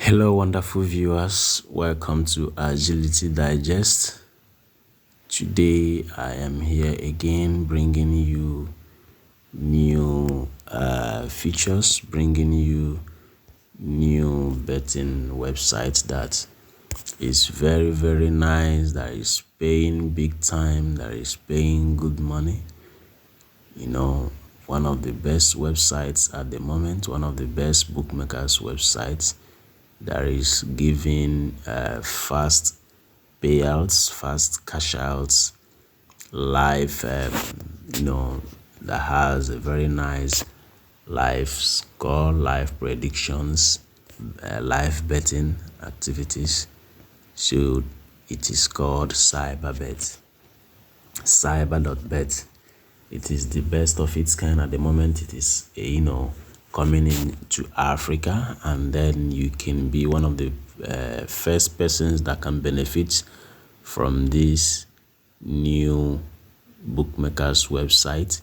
Hello, wonderful viewers. Welcome to Agility Digest. Today, I am here again bringing you new features, bringing you new betting website that is very, very nice, that is paying big time, that is paying good money. You know, one of the best websites at the moment, one of the best bookmakers websites that is giving fast payouts, fast cash outs, live, that has a very nice live score, live predictions, live betting activities. So it is called Cyberbet. Cyber.bet. It is the best of its kind at the moment. It is, coming into Africa, and then you can be one of the first persons that can benefit from this new bookmakers website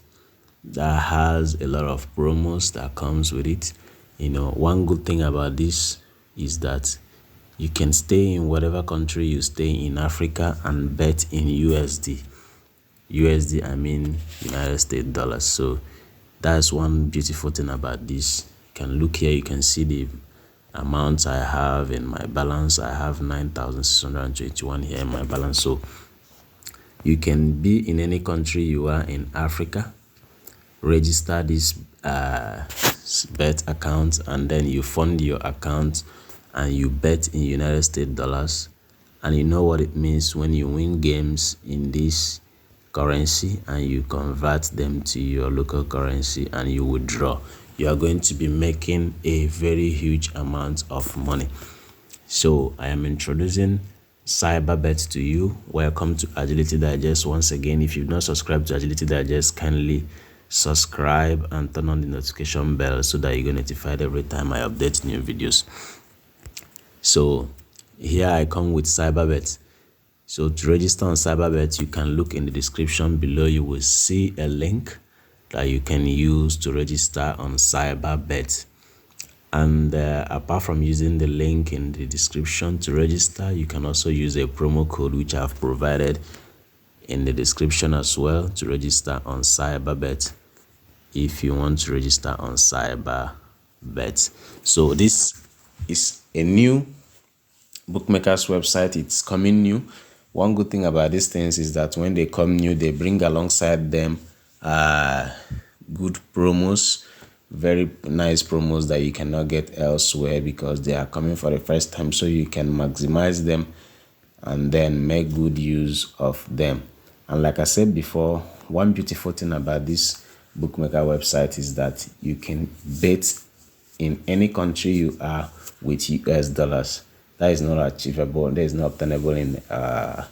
that has a lot of promos that comes with it. One good thing about this is that you can stay in whatever country you stay in Africa and bet in USD. I mean United States dollars. So that's one beautiful thing about this. You can look here, you can see the amount I have in my balance. I have 9,621 here in my balance. So you can be in any country you are in Africa, register this bet account, and then you fund your account and you bet in United States dollars. And you know what it means when you win games in this currency and you convert them to your local currency and you withdraw. You are going to be making a very huge amount of money. So I am introducing Cyberbet to you. Welcome to Agility Digest once again. If you've not subscribed to Agility Digest, kindly subscribe and turn on the notification bell so that you get notified every time I update new videos. So here I come with Cyberbet. So to register on Cyberbet, you can look in the description below. You will see a link that you can use to register on Cyberbet. And apart from using the link in the description to register, you can also use a promo code which I've provided in the description as well to register on Cyberbet if you want to register on Cyberbet. So this is a new bookmakers website. It's coming new. One good thing about these things is that when they come new, they bring alongside them good promos, very nice promos that you cannot get elsewhere because they are coming for the first time. So you can maximize them and then make good use of them. And like I said before, one beautiful thing about this bookmaker website is that you can bet in any country you are with US dollars. That is not achievable. That is not obtainable in other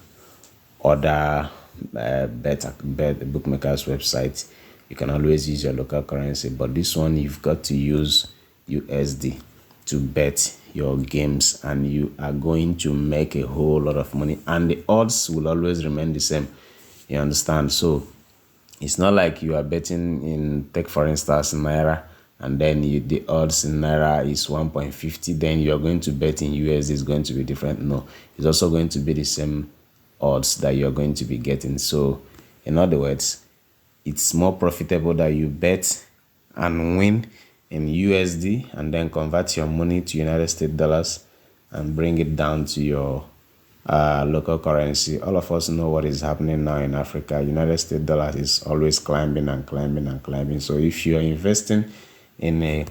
bet bookmakers websites. You can always use your local currency, but this one you've got to use USD to bet your games, and you are going to make a whole lot of money, and the odds will always remain the same. You understand? So it's not like you are betting in, take for instance, Naira, and then the odds in Naira is 1.50, then you are going to bet in USD is going to be different. No, it's also going to be the same odds that you're going to be getting. So in other words, it's more profitable that you bet and win in USD and then convert your money to United States dollars and bring it down to your local currency. All of us know what is happening now in Africa. United States dollars is always climbing and climbing and climbing. So if you are investing in a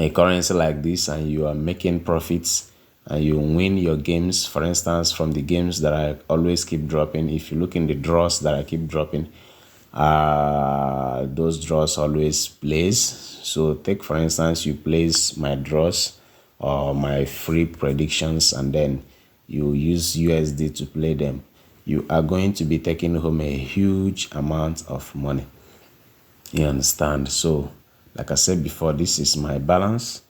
currency like this and you are making profits and you win your games, for instance, from the games that I always keep dropping, if you look in the draws that I keep dropping, those draws always plays. So take for instance, you place my draws or my free predictions and then you use USD to play them, you are going to be taking home a huge amount of money. You understand? So like I said before, this is my balance,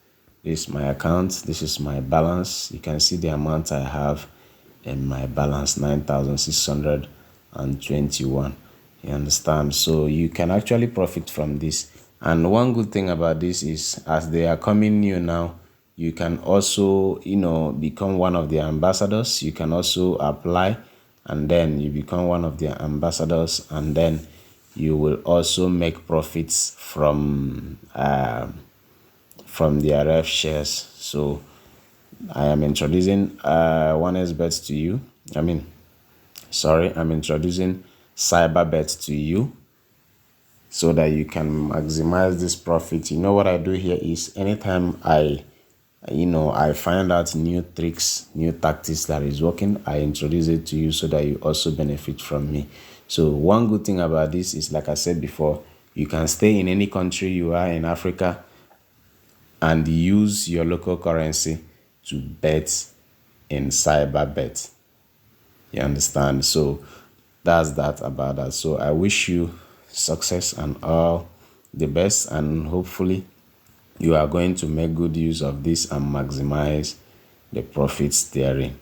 this is my account, this is my balance. You can see the amount I have in my balance, 9,621. You understand? So you can actually profit from this. And one good thing about this is, as they are coming new now, you can also, become one of their ambassadors. You can also apply, and then you become one of their ambassadors, and then you will also make profits from their ref shares. So I am introducing 1xbet to you. I'm introducing Cyberbet to you so that you can maximize this profit. You know what I do here is anytime I find out new tricks, new tactics that is working, I introduce it to you so that you also benefit from me. So one good thing about this is, like I said before, you can stay in any country you are in Africa and use your local currency to bet in Cyberbet. You understand? So that's that about that. So I wish you success and all the best, and hopefully you are going to make good use of this and maximize the profits therein.